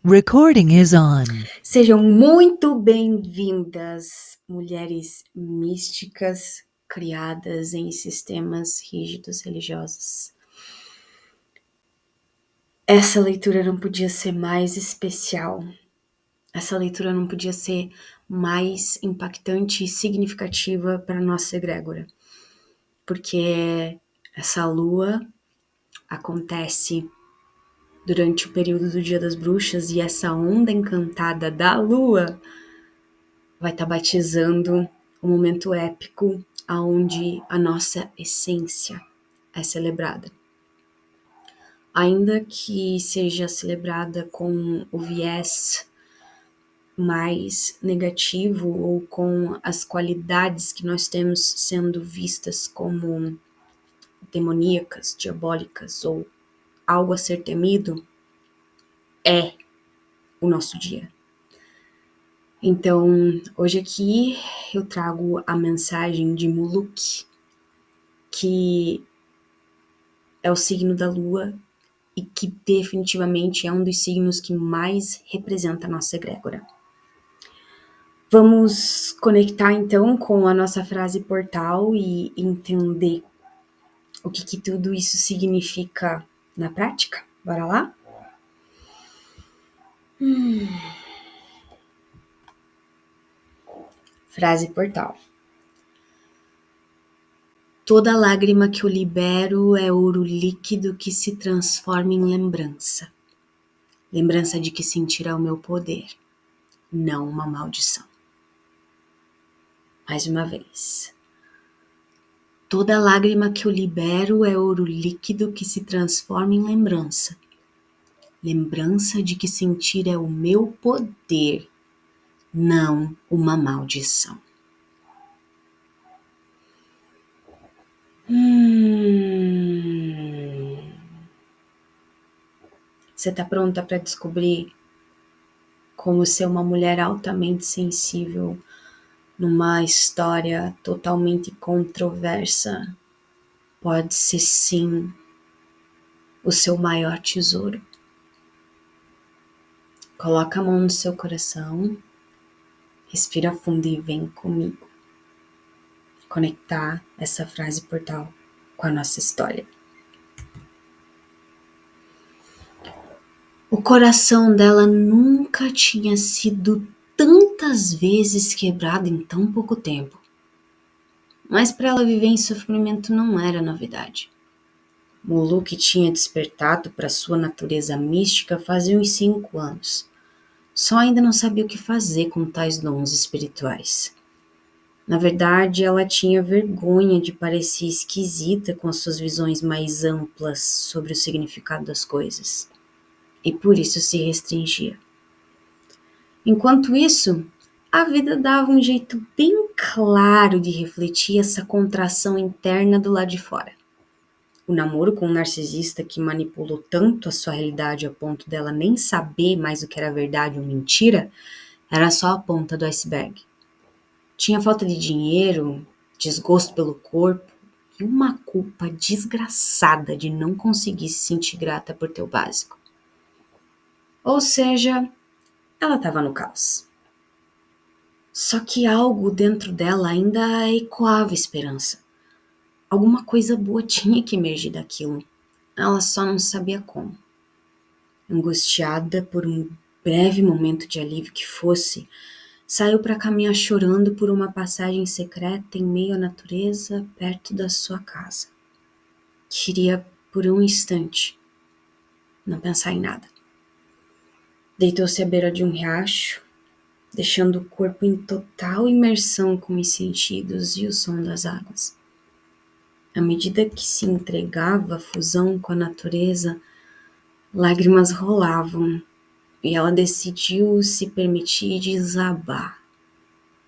Recording is on. Sejam muito bem-vindas, mulheres místicas criadas em sistemas rígidos religiosos. Essa leitura não podia ser mais especial. Essa leitura não podia ser mais impactante e significativa para a nossa egrégora. Porque essa lua acontece durante o período do Dia das Bruxas e essa onda encantada da lua vai estar batizando um momento épico onde a nossa essência é celebrada. Ainda que seja celebrada com o viés mais negativo ou com as qualidades que nós temos sendo vistas como demoníacas, diabólicas ou algo a ser temido, é o nosso dia. Então, hoje aqui eu trago a mensagem de Muluk, que é o signo da lua e que definitivamente é um dos signos que mais representa a nossa egrégora. Vamos conectar então com a nossa frase portal e entender o que tudo isso significa na prática? Bora lá? Frase portal. Toda lágrima que eu libero é ouro líquido que se transforma em lembrança. Lembrança de que sentir é o meu poder, não uma maldição. Mais uma vez. Toda lágrima que eu libero é ouro líquido que se transforma em lembrança. Lembrança de que sentir é o meu poder, não uma maldição. Você tá pronta para descobrir como ser uma mulher altamente sensível numa história totalmente controversa pode ser sim o seu maior tesouro? Coloca a mão no seu coração, respira fundo e vem comigo conectar essa frase portal com a nossa história. O coração dela nunca tinha sido tantas vezes quebrado em tão pouco tempo. Mas para ela viver em sofrimento não era novidade. Muluk tinha despertado para sua natureza mística fazia uns 5 anos. Só ainda não sabia o que fazer com tais dons espirituais. Na verdade, ela tinha vergonha de parecer esquisita com as suas visões mais amplas sobre o significado das coisas. E por isso se restringia. Enquanto isso, a vida dava um jeito bem claro de refletir essa contração interna do lado de fora. O namoro com um narcisista que manipulou tanto a sua realidade a ponto dela nem saber mais o que era verdade ou mentira, era só a ponta do iceberg. Tinha falta de dinheiro, desgosto pelo corpo e uma culpa desgraçada de não conseguir se sentir grata por ter o básico. Ou seja, ela estava no caos. Só que algo dentro dela ainda ecoava esperança. Alguma coisa boa tinha que emergir daquilo. Ela só não sabia como. Angustiada por um breve momento de alívio que fosse, saiu para caminhar chorando por uma passagem secreta em meio à natureza, perto da sua casa. Queria, por um instante, não pensar em nada. Deitou-se à beira de um riacho, deixando o corpo em total imersão com os sentidos e o som das águas. À medida que se entregava à fusão com a natureza, lágrimas rolavam e ela decidiu se permitir desabar,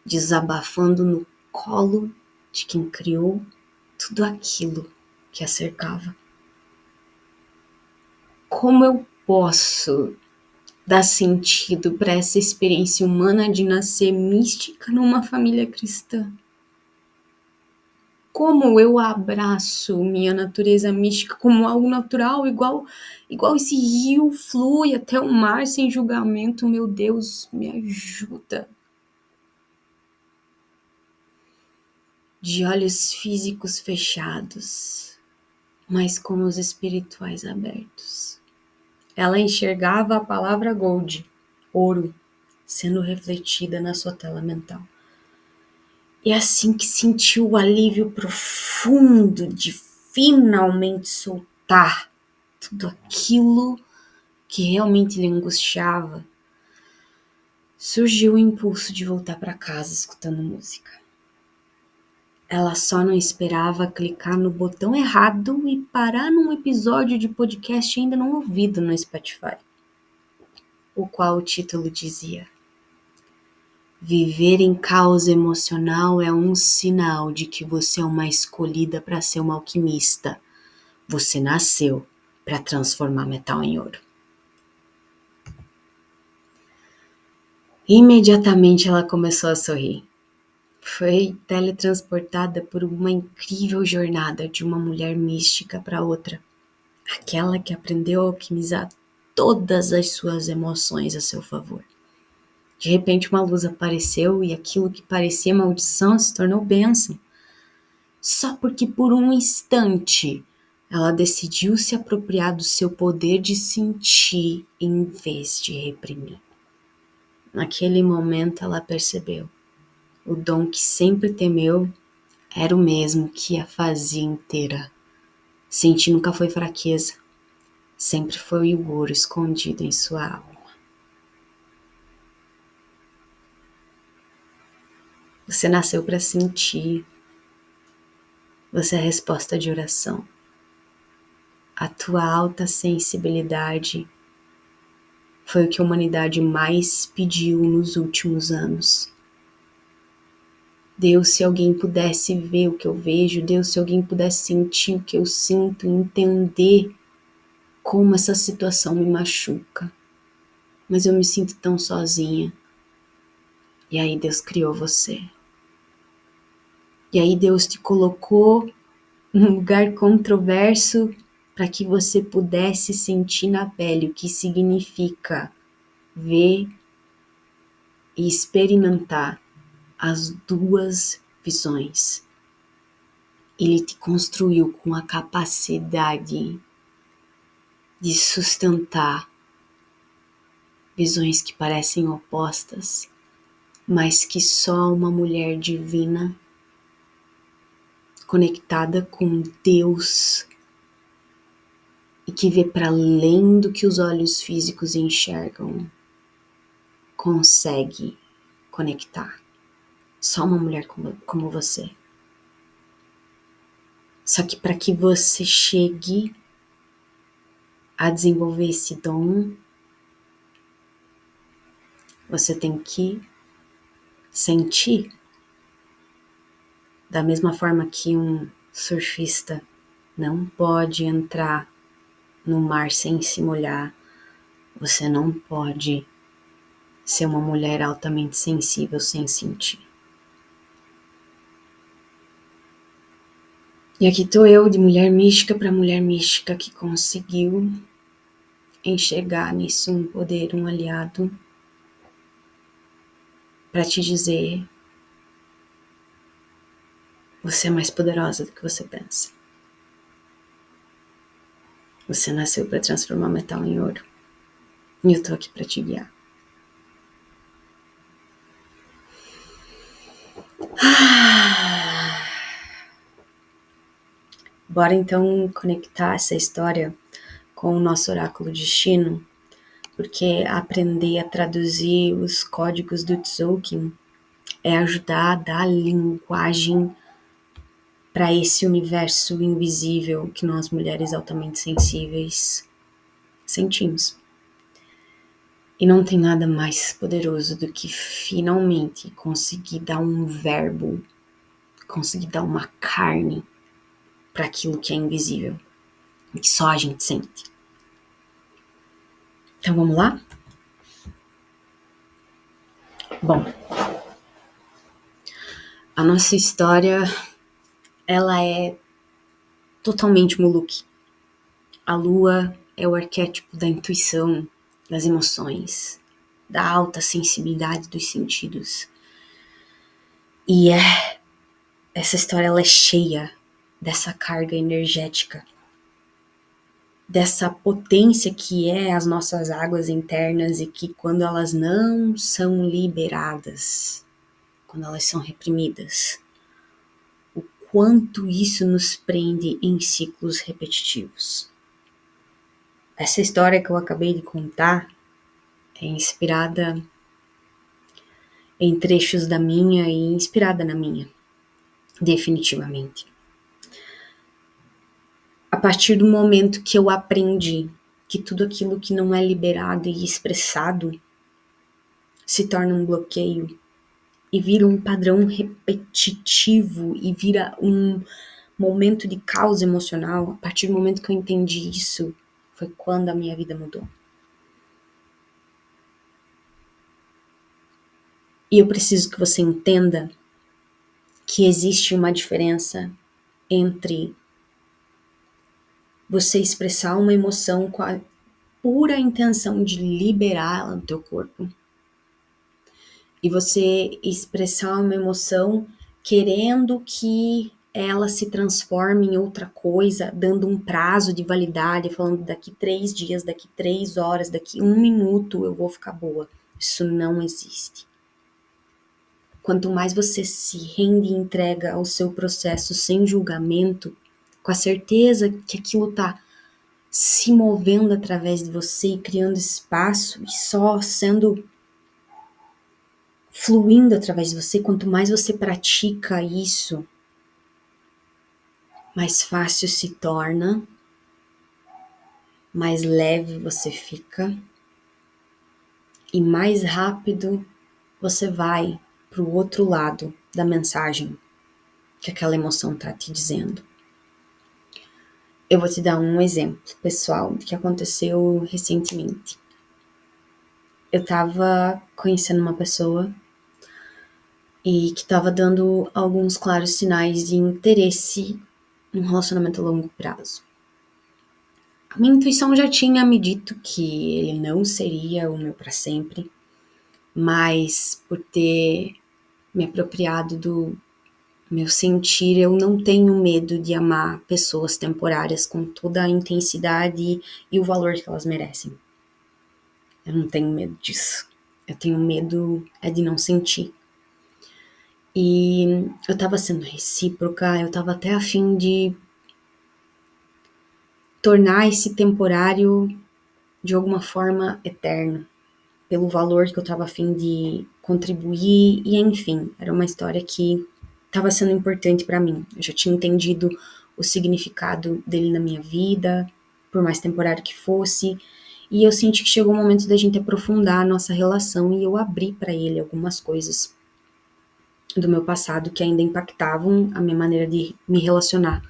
desabafando no colo de quem criou tudo aquilo que a cercava. Como eu posso dar sentido para essa experiência humana de nascer mística numa família cristã? como eu abraço minha natureza mística como algo natural, igual esse rio flui até o mar sem julgamento. Meu Deus, me ajuda. De olhos físicos fechados, mas com os espirituais abertos. Ela enxergava a palavra gold, ouro, sendo refletida na sua tela mental. E assim que sentiu o alívio profundo de finalmente soltar tudo aquilo que realmente lhe angustiava, surgiu o impulso de voltar para casa escutando música. Ela só não esperava clicar no botão errado e parar num episódio de podcast ainda não ouvido no Spotify, o qual o título dizia: viver em caos emocional é um sinal de que você é uma escolhida para ser uma alquimista. Você nasceu para transformar metal em ouro. Imediatamente ela começou a sorrir. Foi teletransportada por uma incrível jornada de uma mulher mística para outra. Aquela que aprendeu a alquimizar todas as suas emoções a seu favor. De repente uma luz apareceu e aquilo que parecia maldição se tornou bênção. Só porque por um instante ela decidiu se apropriar do seu poder de sentir em vez de reprimir. Naquele momento ela percebeu: o dom que sempre temeu era o mesmo que a fazia inteira. Sentir nunca foi fraqueza, sempre foi o ouro escondido em sua alma. Você nasceu para sentir. Você é a resposta de oração. A tua alta sensibilidade foi o que a humanidade mais pediu nos últimos anos. Deus, se alguém pudesse ver o que eu vejo, Deus, se alguém pudesse sentir o que eu sinto, entender como essa situação me machuca. Mas eu me sinto tão sozinha. E aí Deus criou você. E aí Deus te colocou num lugar controverso para que você pudesse sentir na pele o que significa ver e experimentar as duas visões. Ele te construiu com a capacidade de sustentar visões que parecem opostas, mas que só uma mulher divina, conectada com Deus e que vê para além do que os olhos físicos enxergam, consegue conectar. Só uma mulher como você. Só que para que você chegue a desenvolver esse dom, você tem que sentir. Da mesma forma que um surfista não pode entrar no mar sem se molhar, você não pode ser uma mulher altamente sensível sem sentir. E aqui estou eu, de mulher mística para mulher mística, que conseguiu enxergar nisso um poder, um aliado, para te dizer: você é mais poderosa do que você pensa. Você nasceu para transformar metal em ouro. E eu tô aqui para te guiar. Bora então conectar essa história com o nosso oráculo destino, porque aprender a traduzir os códigos do Tzolk'in é ajudar a dar linguagem para esse universo invisível que nós mulheres altamente sensíveis sentimos. E não tem nada mais poderoso do que finalmente conseguir dar um verbo, conseguir dar uma carne para aquilo que é invisível, que só a gente sente. Então vamos lá? Bom, a nossa história ela é totalmente Muluque. A lua é o arquétipo da intuição, das emoções, da alta sensibilidade dos sentidos. E essa história ela é cheia dessa carga energética, dessa potência que é as nossas águas internas e que quando elas não são liberadas, quando elas são reprimidas, o quanto isso nos prende em ciclos repetitivos. Essa história que eu acabei de contar é inspirada em trechos da minha e inspirada na minha, definitivamente. A partir do momento que eu aprendi que tudo aquilo que não é liberado e expressado se torna um bloqueio e vira um padrão repetitivo e vira um momento de caos emocional, a partir do momento que eu entendi isso, foi quando a minha vida mudou. E eu preciso que você entenda que existe uma diferença entre você expressar uma emoção com a pura intenção de liberá-la do teu corpo e você expressar uma emoção querendo que ela se transforme em outra coisa, dando um prazo de validade, falando daqui 3 dias, daqui 3 horas, daqui 1 minuto eu vou ficar boa. Isso não existe. Quanto mais você se rende e entrega ao seu processo sem julgamento, com a certeza que aquilo tá se movendo através de você e criando espaço e só sendo fluindo através de você, quanto mais você pratica isso, mais fácil se torna, mais leve você fica e mais rápido você vai para o outro lado da mensagem que aquela emoção tá te dizendo. Eu vou te dar um exemplo pessoal que aconteceu recentemente. Eu tava conhecendo uma pessoa e que tava dando alguns claros sinais de interesse em um relacionamento a longo prazo. A minha intuição já tinha me dito que ele não seria o meu para sempre, mas por ter me apropriado do meu sentir, eu não tenho medo de amar pessoas temporárias com toda a intensidade e o valor que elas merecem. Eu não tenho medo disso. Eu tenho medo de não sentir. E eu tava sendo recíproca, eu tava até a fim de tornar esse temporário de alguma forma eterno, pelo valor que eu tava a fim de contribuir, e enfim, era uma história que estava sendo importante para mim. Eu já tinha entendido o significado dele na minha vida, por mais temporário que fosse, e eu senti que chegou o momento da gente aprofundar a nossa relação e eu abri para ele algumas coisas do meu passado que ainda impactavam a minha maneira de me relacionar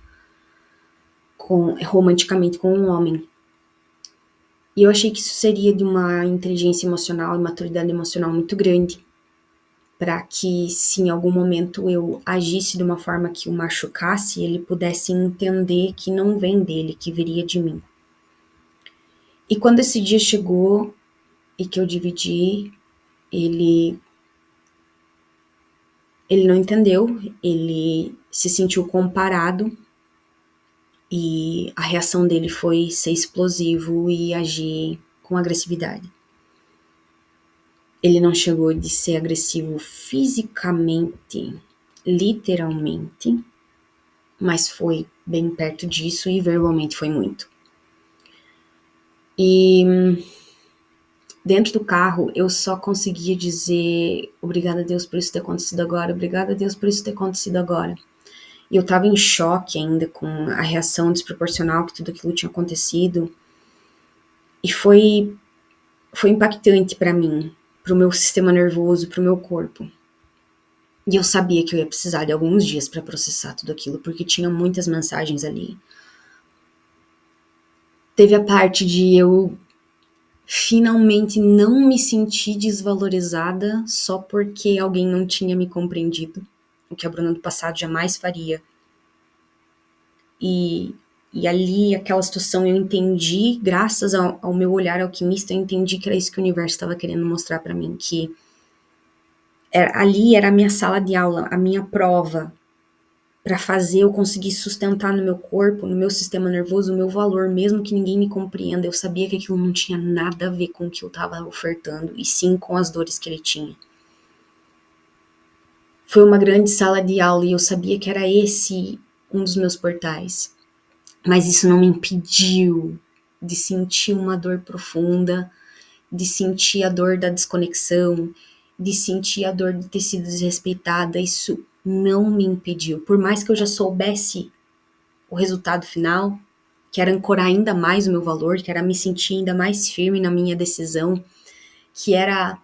romanticamente com um homem. E eu achei que isso seria de uma inteligência emocional e maturidade emocional muito grande, para que se em algum momento eu agisse de uma forma que o machucasse, ele pudesse entender que não vem dele, que viria de mim. E quando esse dia chegou e que eu dividi, ele não entendeu, ele se sentiu comparado e a reação dele foi ser explosivo e agir com agressividade. Ele não chegou de ser agressivo fisicamente, literalmente, mas foi bem perto disso e verbalmente foi muito. E dentro do carro eu só conseguia dizer obrigada a Deus por isso ter acontecido agora, obrigada a Deus por isso ter acontecido agora. E eu tava em choque ainda com a reação desproporcional que tudo aquilo tinha acontecido. E foi impactante para mim, pro meu sistema nervoso, pro meu corpo. E eu sabia que eu ia precisar de alguns dias para processar tudo aquilo, porque tinha muitas mensagens ali. Teve a parte de eu finalmente não me sentir desvalorizada só porque alguém não tinha me compreendido, o que a Bruna do passado jamais faria. E, e ali, aquela situação, eu entendi, graças ao meu olhar alquimista, eu entendi que era isso que o universo estava querendo mostrar para mim, que ali era a minha sala de aula, a minha prova, para fazer eu conseguir sustentar no meu corpo, no meu sistema nervoso, o meu valor, mesmo que ninguém me compreenda. Eu sabia que aquilo não tinha nada a ver com o que eu estava ofertando, e sim com as dores que ele tinha. Foi uma grande sala de aula e eu sabia que era esse um dos meus portais. Mas isso não me impediu de sentir uma dor profunda, de sentir a dor da desconexão, de sentir a dor de ter sido desrespeitada. Isso não me impediu. Por mais que eu já soubesse o resultado final, que era ancorar ainda mais o meu valor, que era me sentir ainda mais firme na minha decisão, que era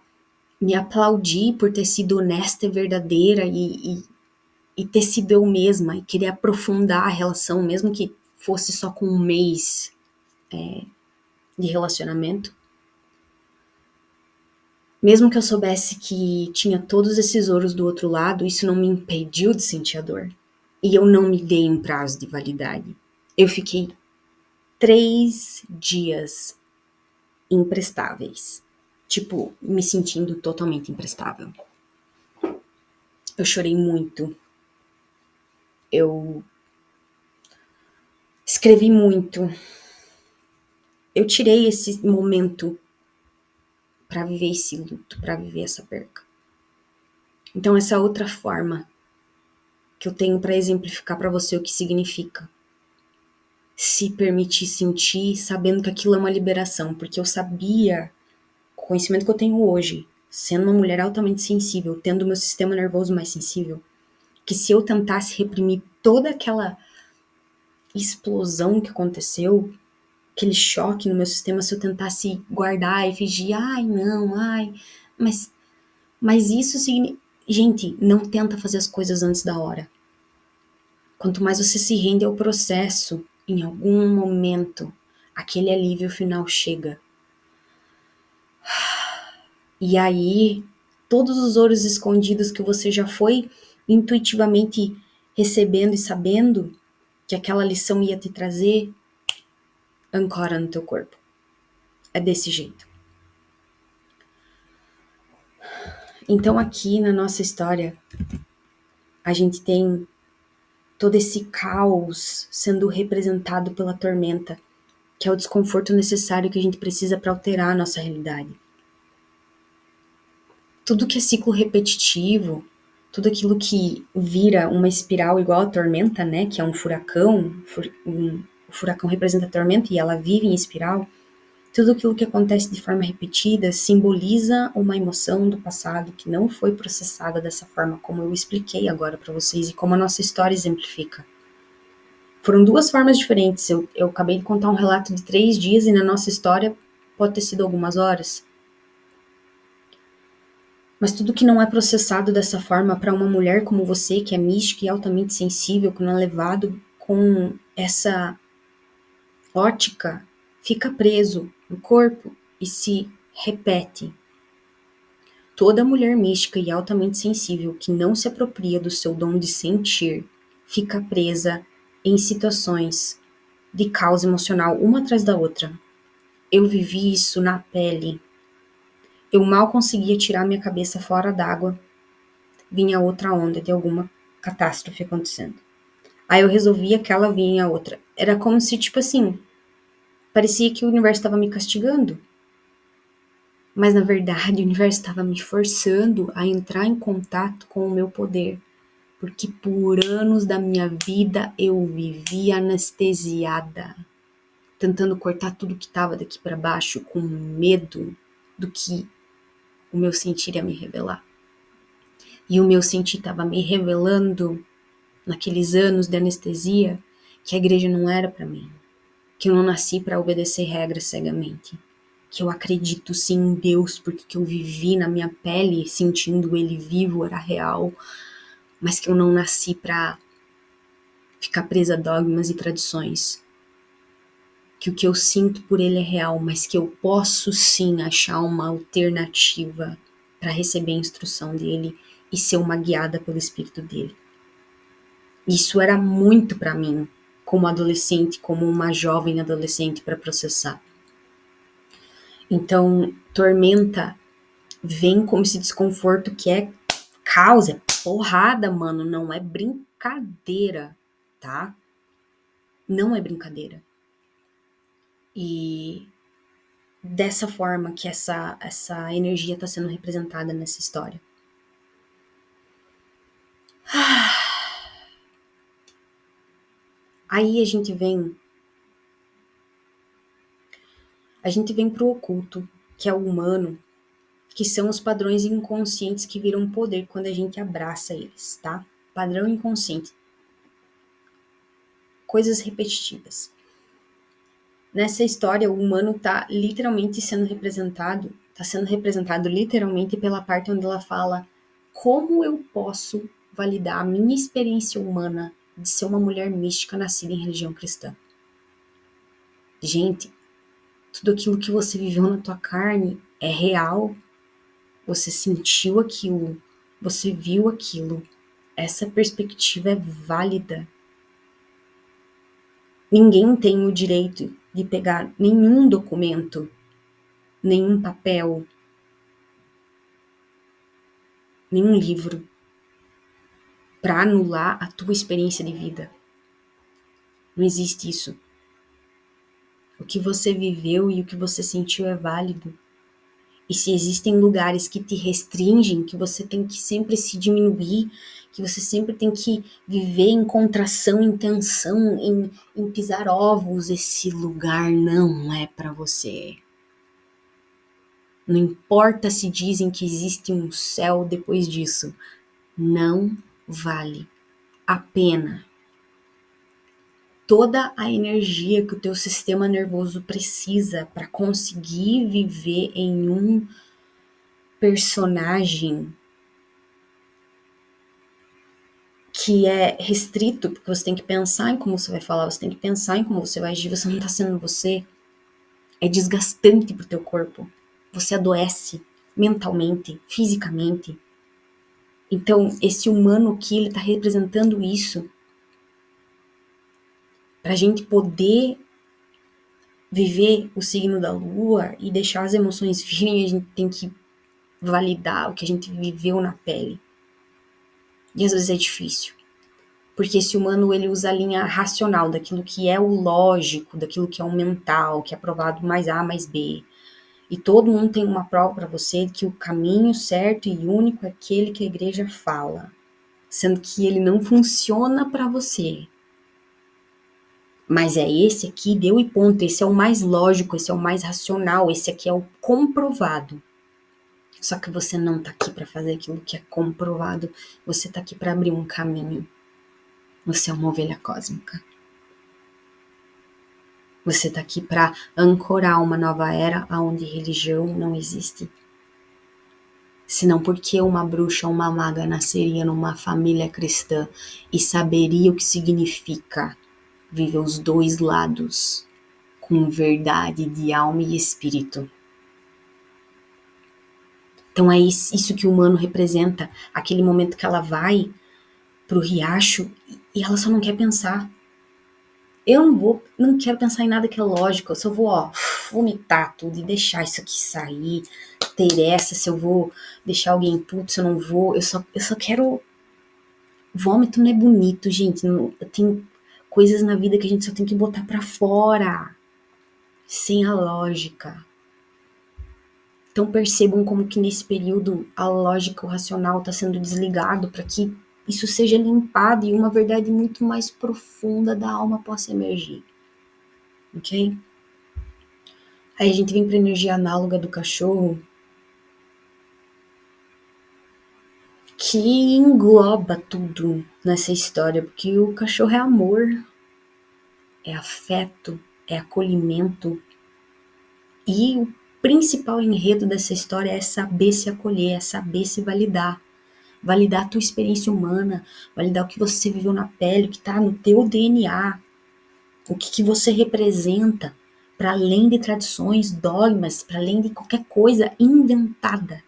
me aplaudir por ter sido honesta e verdadeira e ter sido eu mesma e querer aprofundar a relação, mesmo que fosse só com um mês de relacionamento. Mesmo que eu soubesse que tinha todos esses ouros do outro lado, isso não me impediu de sentir a dor. E eu não me dei um prazo de validade. Eu fiquei 3 dias imprestáveis. Tipo, me sentindo totalmente imprestável. Eu chorei muito. Eu escrevi muito. Eu tirei esse momento para viver esse luto, para viver essa perca. Então, essa outra forma que eu tenho para exemplificar para você o que significa se permitir sentir, sabendo que aquilo é uma liberação, porque eu sabia, com o conhecimento que eu tenho hoje, sendo uma mulher altamente sensível, tendo meu sistema nervoso mais sensível, que se eu tentasse reprimir toda aquela explosão que aconteceu, aquele choque no meu sistema, se eu tentasse guardar e fingir, ai não, ai, mas isso significa... Gente, não tenta fazer as coisas antes da hora. Quanto mais você se rende ao processo, em algum momento, aquele alívio final chega. E aí, todos os ouros escondidos que você já foi intuitivamente recebendo e sabendo que aquela lição ia te trazer, ancora no teu corpo. É desse jeito. Então aqui na nossa história, a gente tem todo esse caos sendo representado pela tormenta, que é o desconforto necessário que a gente precisa para alterar a nossa realidade. Tudo que é ciclo repetitivo, tudo aquilo que vira uma espiral igual a tormenta, né, que é um furacão, o furacão representa a tormenta e ela vive em espiral, tudo aquilo que acontece de forma repetida simboliza uma emoção do passado que não foi processada dessa forma como eu expliquei agora para vocês e como a nossa história exemplifica. Foram 2 formas diferentes. Eu acabei de contar um relato de 3 dias e na nossa história pode ter sido algumas horas. Mas tudo que não é processado dessa forma para uma mulher como você, que é mística e altamente sensível, que não é levado com essa ótica, fica preso no corpo e se repete. Toda mulher mística e altamente sensível que não se apropria do seu dom de sentir fica presa em situações de caos emocional uma atrás da outra. Eu vivi isso na pele. Eu mal conseguia tirar minha cabeça fora d'água, vinha outra onda de alguma catástrofe acontecendo. Aí eu resolvia que ela vinha outra. Era como se, tipo assim, parecia que o universo estava me castigando. Mas na verdade o universo estava me forçando a entrar em contato com o meu poder. Porque por anos da minha vida eu vivi anestesiada, tentando cortar tudo que estava daqui para baixo, com medo do que o meu sentir ia me revelar. E o meu sentir estava me revelando, naqueles anos de anestesia, que a igreja não era para mim, que eu não nasci para obedecer regras cegamente, que eu acredito sim em Deus, porque que eu vivi na minha pele, sentindo Ele vivo, era real, mas que eu não nasci para ficar presa a dogmas e tradições. Que o que eu sinto por Ele é real, mas que eu posso sim achar uma alternativa para receber a instrução dele e ser uma guiada pelo Espírito dele. Isso era muito para mim. como adolescente, como uma jovem adolescente para processar. Então, tormenta vem como esse desconforto que é causa, é porrada, mano, não é brincadeira, tá? Não é brincadeira. E dessa forma que essa energia está sendo representada nessa história. Aí a gente vem pro oculto, que é o humano, que são os padrões inconscientes que viram poder quando a gente abraça eles, tá? Padrão inconsciente. Coisas repetitivas. Nessa história, o humano tá literalmente sendo representado literalmente pela parte onde ela fala: como eu posso validar a minha experiência humana de ser uma mulher mística nascida em religião cristã? Gente, tudo aquilo que você viveu na tua carne é real. Você sentiu aquilo, você viu aquilo. Essa perspectiva é válida. Ninguém tem o direito de pegar nenhum documento, nenhum papel, nenhum livro para anular a tua experiência de vida. Não existe isso. O que você viveu e o que você sentiu é válido. E se existem lugares que te restringem, que você tem que sempre se diminuir, que você sempre tem que viver em contração, em tensão, em pisar ovos, esse lugar não é para você. Não importa se dizem que existe um céu depois disso. Não vale a pena. Toda a energia que o teu sistema nervoso precisa para conseguir viver em um personagem que é restrito, porque você tem que pensar em como você vai falar, você tem que pensar em como você vai agir, você não tá sendo você, é desgastante pro teu corpo. Você adoece mentalmente, fisicamente. Então, esse humano aqui, ele tá representando isso pra gente poder viver o signo da lua e deixar as emoções virem, a gente tem que validar o que a gente viveu na pele. E às vezes é difícil. Porque esse humano, ele usa a linha racional, daquilo que é o lógico, daquilo que é o mental, que é provado mais A, mais B. E todo mundo tem uma prova para você de que o caminho certo e único é aquele que a igreja fala. Sendo que ele não funciona para você. Mas é esse aqui, deu e ponto. Esse é o mais lógico, esse é o mais racional, esse aqui é o comprovado. Só que você não tá aqui para fazer aquilo que é comprovado. Você tá aqui para abrir um caminho. Você é uma ovelha cósmica. Você tá aqui para ancorar uma nova era onde religião não existe. Senão por que uma bruxa ou uma maga nasceria numa família cristã e saberia o que significa viver os dois lados com verdade de alma e espírito? Então é isso que o humano representa, aquele momento que ela vai pro riacho e ela só não quer pensar. Eu não quero pensar em nada que é lógico, eu só vou, vomitar tudo e deixar isso aqui sair, ter essa, se eu vou deixar alguém puto, se eu não vou, eu só quero... Vômito não é bonito, gente, não, tem coisas na vida que a gente só tem que botar pra fora, sem a lógica. Então percebam como que nesse período a lógica, o racional está sendo desligado para que isso seja limpado e uma verdade muito mais profunda da alma possa emergir. Ok? Aí a gente vem para a energia análoga do cachorro, que engloba tudo nessa história, porque o cachorro é amor, é afeto, é acolhimento. E o principal enredo dessa história é saber se acolher, é saber se validar. Validar a tua experiência humana, validar o que você viveu na pele, o que está no teu DNA, o que você representa, para além de tradições, dogmas, para além de qualquer coisa inventada.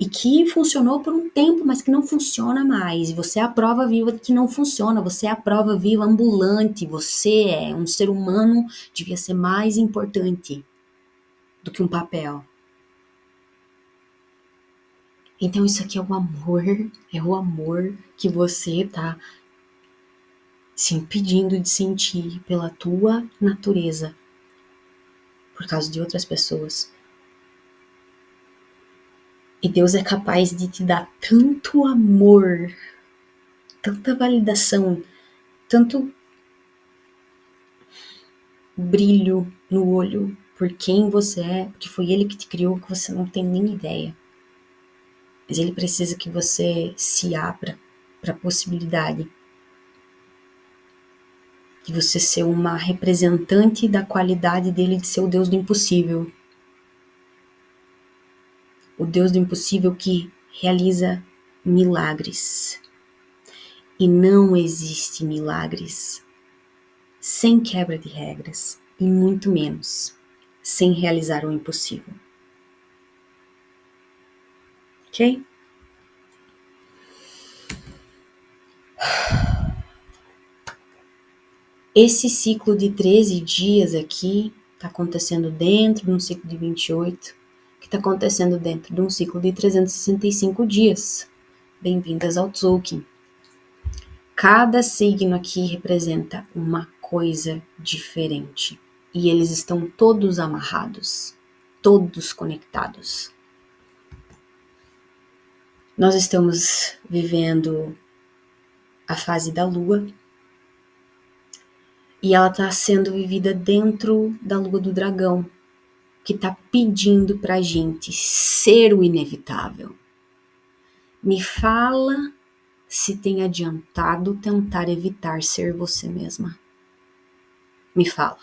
e que funcionou por um tempo, mas que não funciona mais. E você é a prova viva de que não funciona, você é a prova viva ambulante, você é um ser humano, devia ser mais importante do que um papel. Então isso aqui é o amor que você tá se impedindo de sentir pela tua natureza, por causa de outras pessoas. E Deus é capaz de te dar tanto amor, tanta validação, tanto brilho no olho por quem você é, porque foi Ele que te criou, que você não tem nem ideia. Mas Ele precisa que você se abra para a possibilidade de você ser uma representante da qualidade dele de ser o Deus do impossível. O Deus do impossível que realiza milagres. E não existe milagres sem quebra de regras, e muito menos sem realizar o impossível. Ok? Esse ciclo de 13 dias aqui está acontecendo dentro de um ciclo de 28, que está acontecendo dentro de um ciclo de 365 dias. Bem-vindas ao Tzolk'in. Cada signo aqui representa uma coisa diferente. E eles estão todos amarrados, todos conectados. Nós estamos vivendo a fase da Lua, e ela está sendo vivida dentro da Lua do Dragão, que está pedindo pra gente ser o inevitável. Me fala se tem adiantado tentar evitar ser você mesma. Me fala.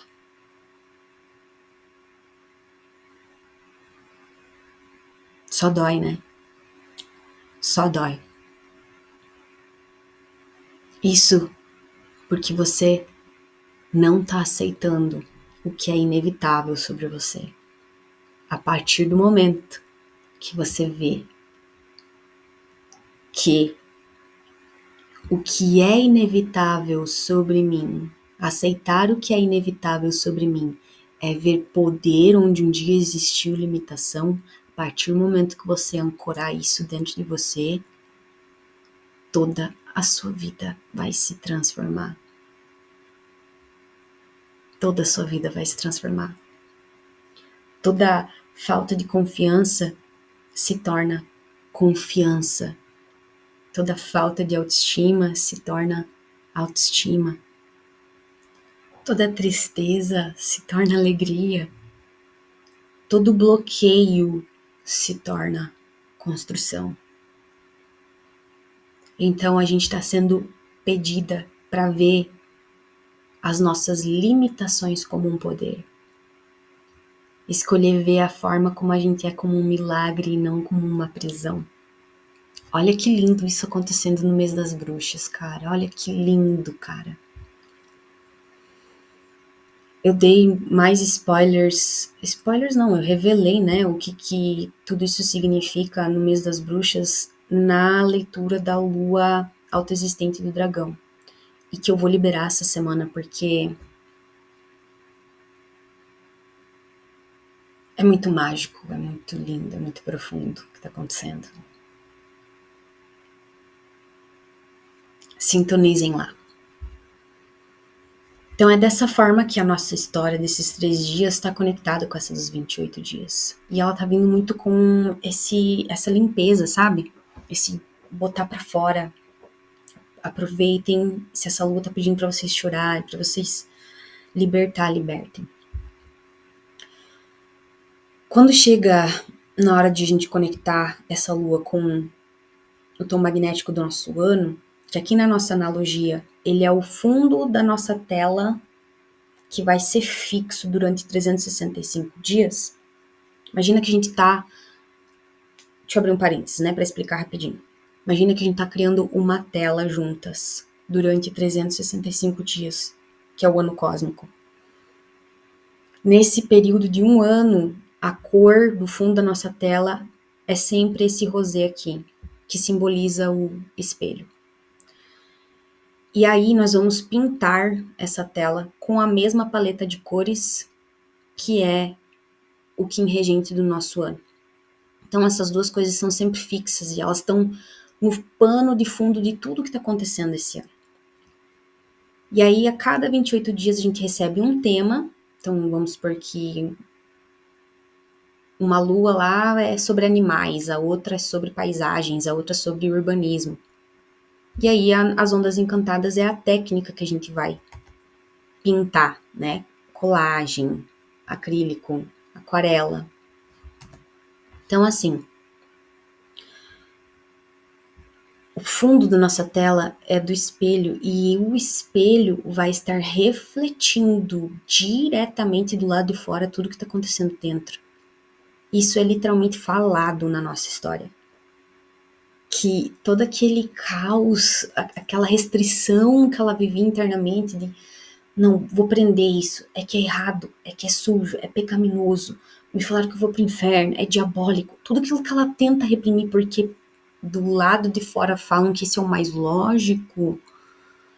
Só dói, né? Só dói. Isso porque você não tá aceitando o que é inevitável sobre você. A partir do momento que você vê que o que é inevitável sobre mim, aceitar o que é inevitável sobre mim, é ver poder onde um dia existiu limitação. A partir do momento que você ancorar isso dentro de você, toda a sua vida vai se transformar. Toda a sua vida vai se transformar. Toda falta de confiança se torna confiança. Toda falta de autoestima se torna autoestima. Toda tristeza se torna alegria. Todo bloqueio se torna construção. Então a gente está sendo pedida para ver as nossas limitações como um poder. Escolher ver a forma como a gente é como um milagre e não como uma prisão. Olha que lindo isso acontecendo no mês das bruxas, cara. Olha que lindo, cara. Eu dei mais spoilers. Spoilers não, eu revelei, né, o que tudo isso significa no mês das bruxas na leitura da lua autoexistente do dragão. E que eu vou liberar essa semana porque é muito mágico, é muito lindo, é muito profundo o que está acontecendo. Sintonizem lá. Então é dessa forma que a nossa história desses 3 dias está conectada com essa dos 28 dias. E ela tá vindo muito com essa limpeza, sabe? Esse botar pra fora. Aproveitem, se essa lua tá pedindo pra vocês chorar, pra vocês libertem. Quando chega na hora de a gente conectar essa lua com o tom magnético do nosso ano, que aqui na nossa analogia, ele é o fundo da nossa tela que vai ser fixo durante 365 dias. Imagina que a gente tá... Deixa eu abrir um parênteses, né, para explicar rapidinho. Imagina que a gente tá criando uma tela juntas durante 365 dias, que é o ano cósmico. Nesse período de um ano, a cor do fundo da nossa tela é sempre esse rosé aqui, que simboliza o espelho. E aí nós vamos pintar essa tela com a mesma paleta de cores que é o Kim regente do nosso ano. Então essas duas coisas são sempre fixas e elas estão no pano de fundo de tudo que está acontecendo esse ano. E aí a cada 28 dias a gente recebe um tema. Então vamos supor que uma lua lá é sobre animais, a outra é sobre paisagens, a outra é sobre urbanismo. E aí as ondas encantadas é a técnica que a gente vai pintar, né? Colagem, acrílico, aquarela. Então assim, o fundo da nossa tela é do espelho e o espelho vai estar refletindo diretamente do lado de fora tudo que está acontecendo dentro. Isso é literalmente falado na nossa história. Que todo aquele caos, aquela restrição que ela vivia internamente de não, vou prender isso, é que é errado, é que é sujo, é pecaminoso, me falaram que eu vou pro inferno, é diabólico, tudo aquilo que ela tenta reprimir porque do lado de fora falam que isso é o mais lógico,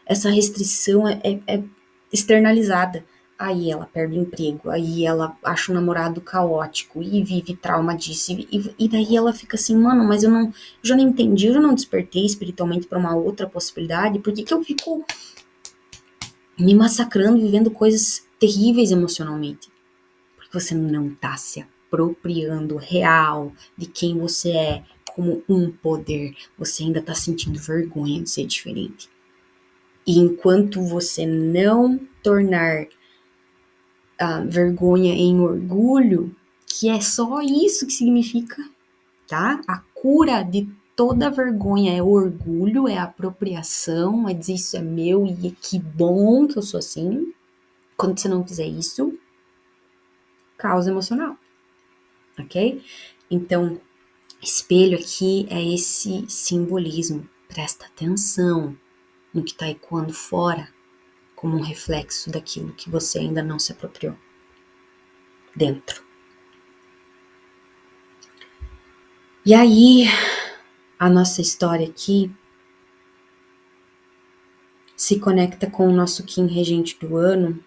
essa restrição é externalizada. Aí ela perde o emprego, aí ela acha o namorado caótico e vive trauma disso. E daí ela fica assim, mano, mas eu já não entendi, eu já não despertei espiritualmente para uma outra possibilidade, por que eu fico me massacrando, vivendo coisas terríveis emocionalmente? Porque você não tá se apropriando real de quem você é como um poder. Você ainda tá sentindo vergonha de ser diferente. E enquanto você não tornar a vergonha em orgulho, que é só isso que significa, tá? A cura de toda vergonha é orgulho, é apropriação, é dizer isso é meu e que bom que eu sou assim. Quando você não fizer isso, causa emocional, ok? Então, espelho aqui é esse simbolismo. Presta atenção no que está ecoando fora, como um reflexo daquilo que você ainda não se apropriou dentro. E aí, a nossa história aqui se conecta com o nosso Kim regente do ano.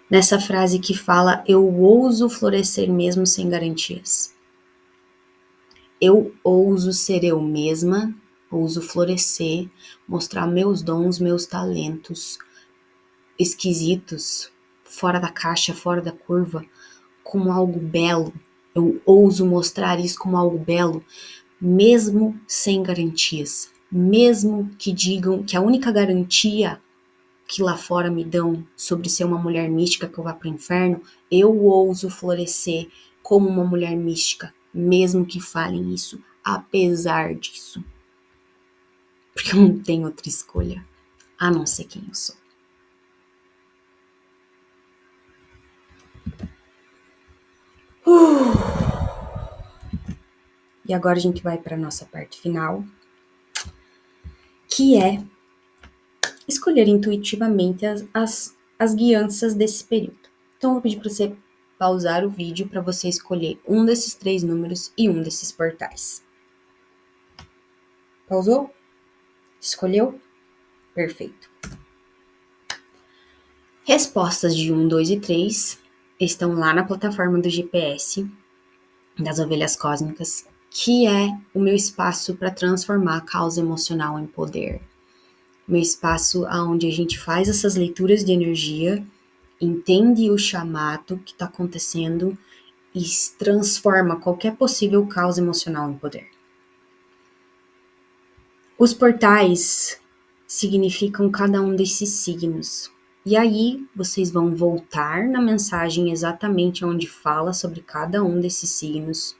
Nessa frase que fala, eu ouso florescer mesmo sem garantias. Eu ouso ser eu mesma, ouso florescer, mostrar meus dons, meus talentos esquisitos, fora da caixa, fora da curva, como algo belo. Eu ouso mostrar isso como algo belo, mesmo sem garantias. Mesmo que digam que a única garantia que lá fora me dão sobre ser uma mulher mística que eu vá para o inferno, eu ouso florescer como uma mulher mística, mesmo que falem isso, apesar disso. Porque eu não tenho outra escolha, a não ser quem eu sou. E agora a gente vai para a nossa parte final, que é escolher intuitivamente as guianças desse período. Então, eu vou pedir para você pausar o vídeo para você escolher um desses 3 números e um desses portais. Pausou? Escolheu? Perfeito. Respostas de 1, 2 e 3 estão lá na plataforma do GPS das Ovelhas Cósmicas, que é o meu espaço para transformar a causa emocional em poder. Meu espaço onde a gente faz essas leituras de energia, entende o chamado que está acontecendo e transforma qualquer possível causa emocional em poder. Os portais significam cada um desses signos. E aí, vocês vão voltar na mensagem exatamente onde fala sobre cada um desses signos.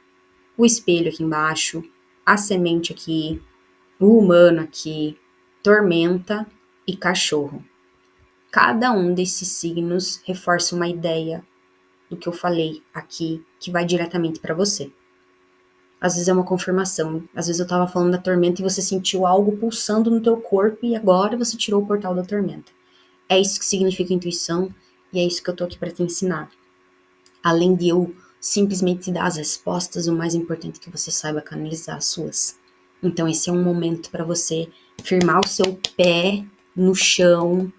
O espelho aqui embaixo, a semente aqui, o humano aqui, tormenta e cachorro. Cada um desses signos reforça uma ideia do que eu falei aqui, que vai diretamente para você. Às vezes é uma confirmação. Às vezes eu tava falando da tormenta e você sentiu algo pulsando no teu corpo e agora você tirou o portal da tormenta. É isso que significa intuição, E é isso que eu tô aqui para te ensinar. Além de eu simplesmente te dar as respostas, o mais importante é que você saiba canalizar as suas. Então esse é um momento para você firmar o seu pé no chão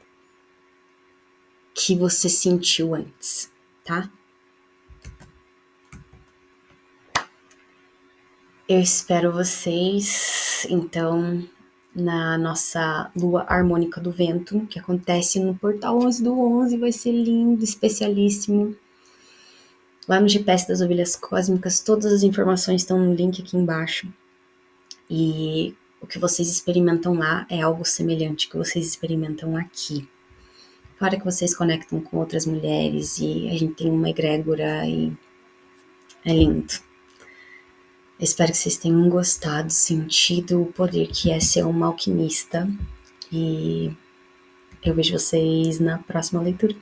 que você sentiu antes, tá? Eu espero vocês, então, na nossa lua harmônica do vento, que acontece no portal 11/11, vai ser lindo, especialíssimo. Lá no GPS das Ovelhas Cósmicas, todas as informações estão no link aqui embaixo. E o que vocês experimentam lá é algo semelhante ao que vocês experimentam aqui. Fora que vocês conectam com outras mulheres e a gente tem uma egrégora e é lindo. Eu espero que vocês tenham gostado, sentido o poder que é ser uma alquimista. E eu vejo vocês na próxima leitura.